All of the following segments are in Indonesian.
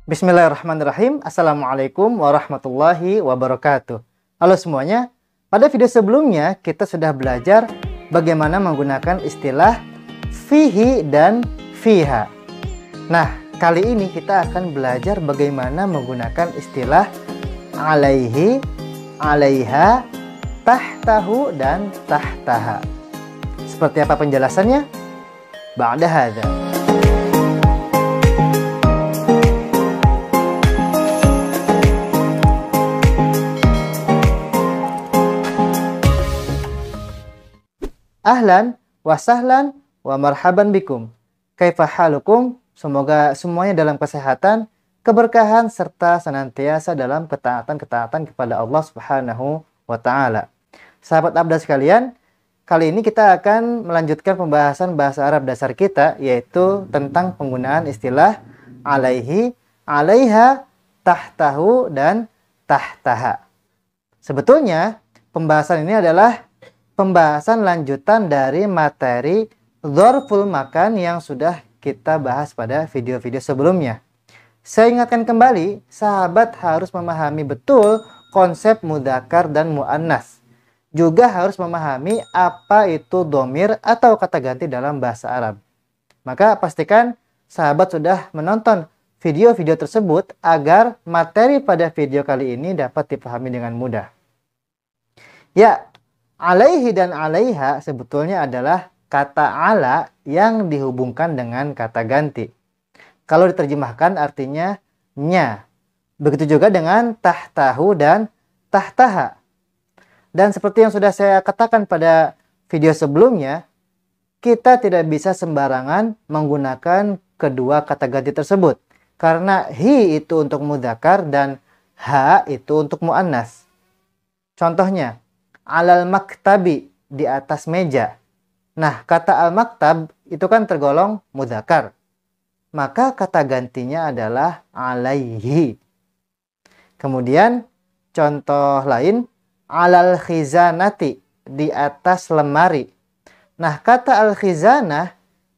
Bismillahirrahmanirrahim. Assalamualaikum warahmatullahi wabarakatuh. Halo semuanya. Pada video sebelumnya kita sudah belajar bagaimana menggunakan istilah fihi dan fiha. Nah, kali ini kita akan belajar bagaimana menggunakan istilah alaihi, alaiha, tahtahu, dan tahtaha. Seperti apa penjelasannya? Ba'da hadza. Ahlan wa sahlan wa marhaban bikum. Kaifa halukum? Semoga semuanya dalam kesehatan, keberkahan, serta senantiasa dalam ketaatan-ketaatan kepada Allah Subhanahu wa Ta'ala. Sahabat Abda sekalian, kali ini kita akan melanjutkan pembahasan bahasa Arab dasar kita, yaitu tentang penggunaan istilah alaihi, alaiha, tahtahu, dan tahtaha. Sebetulnya, pembahasan ini adalah pembahasan lanjutan dari materi dzarful makan yang sudah kita bahas pada video-video sebelumnya. Saya ingatkan kembali, sahabat harus memahami betul konsep mudzakkar dan muannas. Juga harus memahami apa itu dhamir atau kata ganti dalam bahasa Arab. Maka pastikan sahabat sudah menonton video-video tersebut agar materi pada video kali ini dapat dipahami dengan mudah. Ya, alaihi dan alaiha sebetulnya adalah kata ala yang dihubungkan dengan kata ganti. Kalau diterjemahkan artinya nya. Begitu juga dengan tahtahu dan tahtaha. Dan seperti yang sudah saya katakan pada video sebelumnya, kita tidak bisa sembarangan menggunakan kedua kata ganti tersebut. Karena hi itu untuk mudzakkar dan ha itu untuk muannas. Contohnya, alal maktabi, di atas meja. Nah, kata al-maktab itu kan tergolong mudzakkar. Maka kata gantinya adalah alaihi. Kemudian contoh lain, alal khizanati, di atas lemari. Nah, kata al-khizanah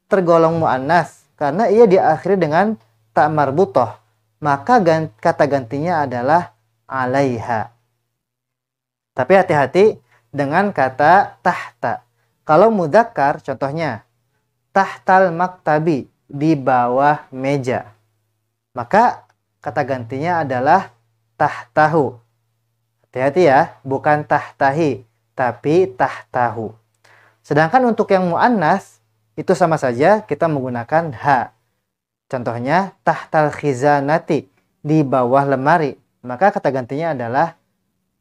tergolong muannas karena ia diakhiri dengan ta marbutoh. Maka kata gantinya adalah alaiha. Tapi hati-hati dengan kata tahta. Kalau mudzakkar contohnya tahtal maktabi, di bawah meja. Maka kata gantinya adalah tahtahu. Hati-hati ya, bukan tahtahi, tapi tahtahu. Sedangkan untuk yang muannas itu sama saja kita menggunakan ha. Contohnya tahtal khizanati, di bawah lemari. Maka kata gantinya adalah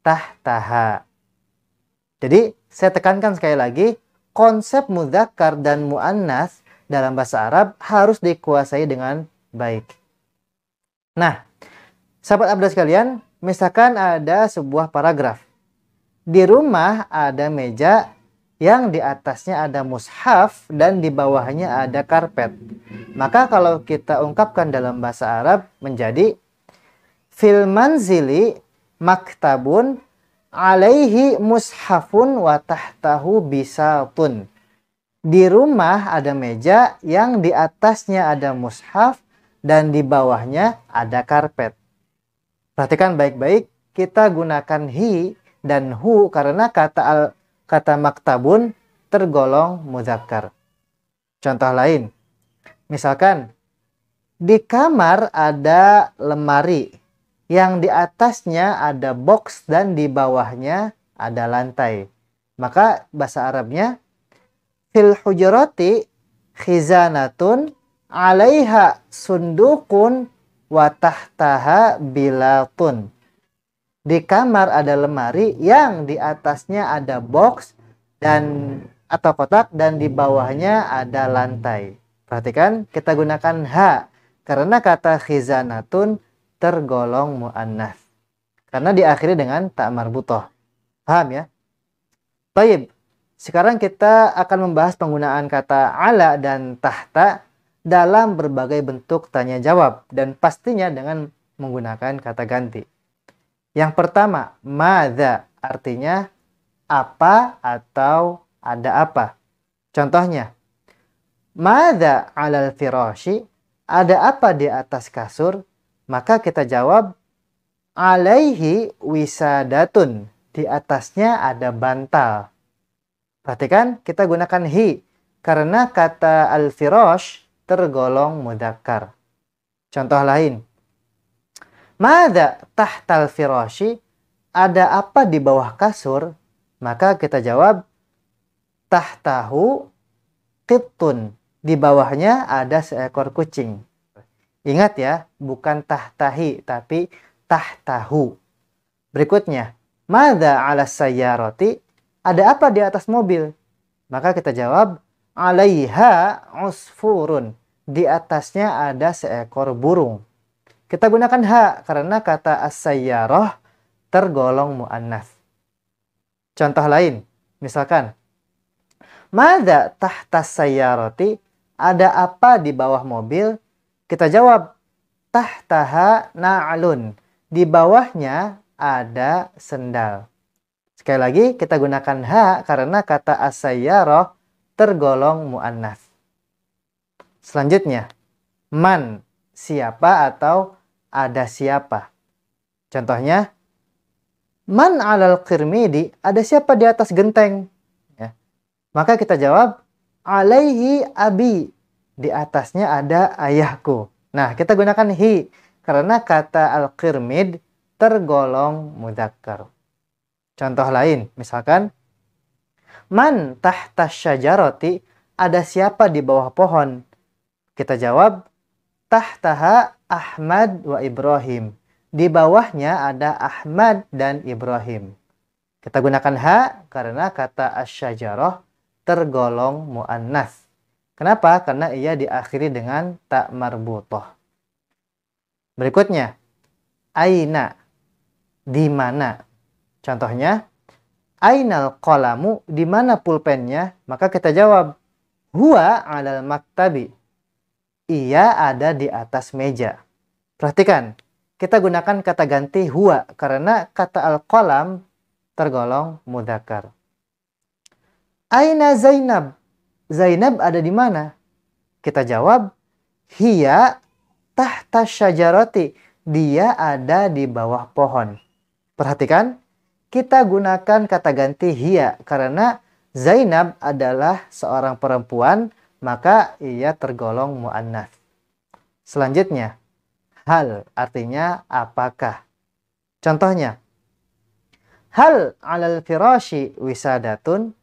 tahtaha. Jadi saya tekankan sekali lagi, konsep mudzakkar dan muannas dalam bahasa Arab harus dikuasai dengan baik. Nah, sahabat Abda sekalian, misalkan ada sebuah paragraf. Di rumah ada meja yang di atasnya ada mushaf dan di bawahnya ada karpet. Maka kalau kita ungkapkan dalam bahasa Arab menjadi fil manzili maktabun alaihi mushafun wa tahtahu bisatun. Di rumah ada meja yang di atasnya ada mushaf dan di bawahnya ada karpet. Perhatikan baik-baik, kita gunakan hi dan hu karena kata maktabun tergolong mudzakkar. Contoh lain, misalkan di kamar ada lemari yang di atasnya ada box dan di bawahnya ada lantai. Maka bahasa Arabnya fil hujurati khizanatun alaiha sundukun wa tahtaha bilatun. Di kamar ada lemari yang di atasnya ada box dan atau kotak dan di bawahnya ada lantai. Perhatikan kita gunakan ha karena kata khizanatun tergolong muannas karena diakhiri dengan ta marbutoh. Paham ya? Baik. Sekarang kita akan membahas penggunaan kata ala dan tahta dalam berbagai bentuk tanya jawab dan pastinya dengan menggunakan kata ganti. Yang pertama, madza, artinya apa atau ada apa. Contohnya, madza alal firashi, ada apa di atas kasur? Maka kita jawab alaihi wisadatun. Di atasnya ada bantal. Perhatikan, kita gunakan hi. Karena kata al-firash tergolong mudzakkar. Contoh lain. Madza tahtal firashi? Ada apa di bawah kasur? Maka kita jawab tahtahu qittun. Di bawahnya ada seekor kucing. Ingat ya, bukan tahtahi, tapi tahtahu. Berikutnya, madza 'ala sayyarati? Ada apa di atas mobil? Maka kita jawab, 'alaiha usfurun. Di atasnya ada seekor burung. Kita gunakan ha karena kata as-sayyarah tergolong muannats. Contoh lain, misalkan, madza tahtas sayyarati? Ada apa di bawah mobil? Kita jawab, tahtaha na'lun. Di bawahnya ada sendal. Sekali lagi, kita gunakan ha karena kata as-sayyarah tergolong muannats. Selanjutnya, man, siapa atau ada siapa. Contohnya, man 'alal qirmidi? Ada siapa di atas genteng? Ya. Maka kita jawab, alaihi abi. Di atasnya ada ayahku. Nah, kita gunakan hi karena kata al-qirmid tergolong mudzakkar. Contoh lain, misalkan, man tahtas syajarati? Ada siapa di bawah pohon? Kita jawab, tahtaha Ahmad wa Ibrahim. Di bawahnya ada Ahmad dan Ibrahim. Kita gunakan ha karena kata asy-syajarah tergolong muannats. Kenapa? Karena ia diakhiri dengan ta marbutah. Berikutnya, aina, di mana? Contohnya, ainal qalamu? Di mana pulpennya? Maka kita jawab, huwa 'alal maktabi. Ia ada di atas meja. Perhatikan, kita gunakan kata ganti huwa karena kata al-qalam tergolong mudzakkar. Aina Zainab? Zainab ada di mana? Kita jawab, hiya tahta syajarati. Dia ada di bawah pohon. Perhatikan, kita gunakan kata ganti hiya karena Zainab adalah seorang perempuan, maka ia tergolong muannats. Selanjutnya, hal artinya apakah. Contohnya, hal 'alal firashi wisadatun?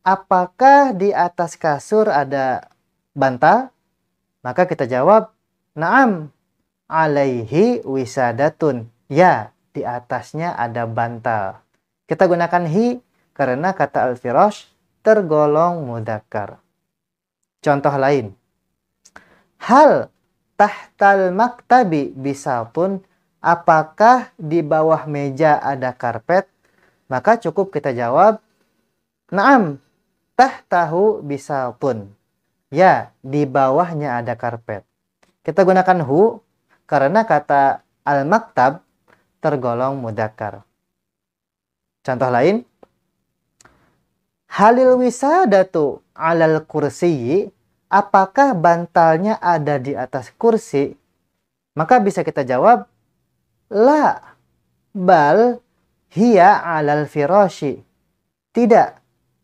Apakah di atas kasur ada bantal? Maka kita jawab, na'am, alaihi wisadatun. Ya, di atasnya ada bantal. Kita gunakan hi karena kata al-firash tergolong mudzakkar. Contoh lain. Hal tahtal maktabi bisatun? Apakah di bawah meja ada karpet? Maka cukup kita jawab, na'am, tahtahu bisatun. Ya, di bawahnya ada karpet. Kita gunakan hu karena kata al-maktab tergolong mudzakkar. Contoh lain. Halil wisadatu 'alal kursiyyi? Apakah bantalnya ada di atas kursi? Maka bisa kita jawab, la, bal hiya 'alal firashi. Tidak,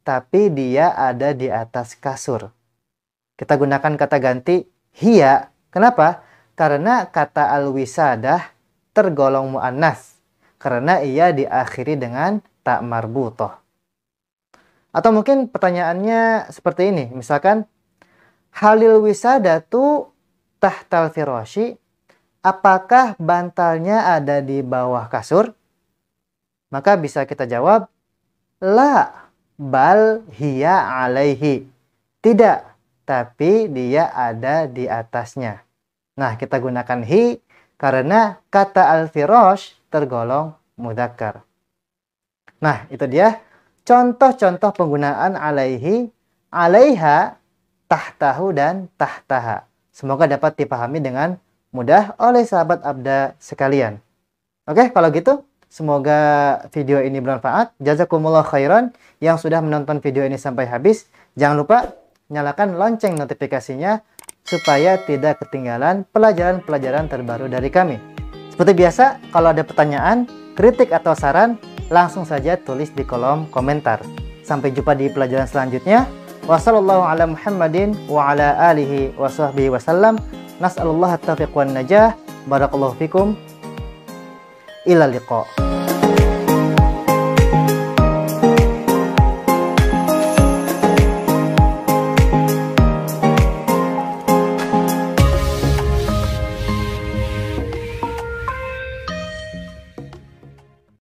tapi dia ada di atas kasur. Kita gunakan kata ganti hiya. Kenapa? Karena kata al-wisadah tergolong muannats. Karena ia diakhiri dengan ta marbutah. Atau mungkin pertanyaannya seperti ini. Misalkan, halil wisadatu tahtal firashi? Apakah bantalnya ada di bawah kasur? Maka bisa kita jawab, la, bal hiya alaihi. Tidak, tapi dia ada di atasnya. Nah, kita gunakan hi karena kata al-firash tergolong mudzakkar. Nah, itu dia contoh-contoh penggunaan alaihi, alaiha, tahtahu, dan tahtaha. Semoga dapat dipahami dengan mudah oleh sahabat Abda sekalian. Oke, kalau gitu semoga video ini bermanfaat. Jazakumullah khairan yang sudah menonton video ini sampai habis. Jangan lupa nyalakan lonceng notifikasinya supaya tidak ketinggalan pelajaran-pelajaran terbaru dari kami. Seperti biasa, kalau ada pertanyaan, kritik atau saran, langsung saja tulis di kolom komentar. Sampai jumpa di pelajaran selanjutnya. Wassalamualaikum warahmatullahi wabarakatuh wa ala alihi wa sahbihi wasallam. Nas'alullah at-taufiq wan najah. Barakallahu fikum. Ila liqa.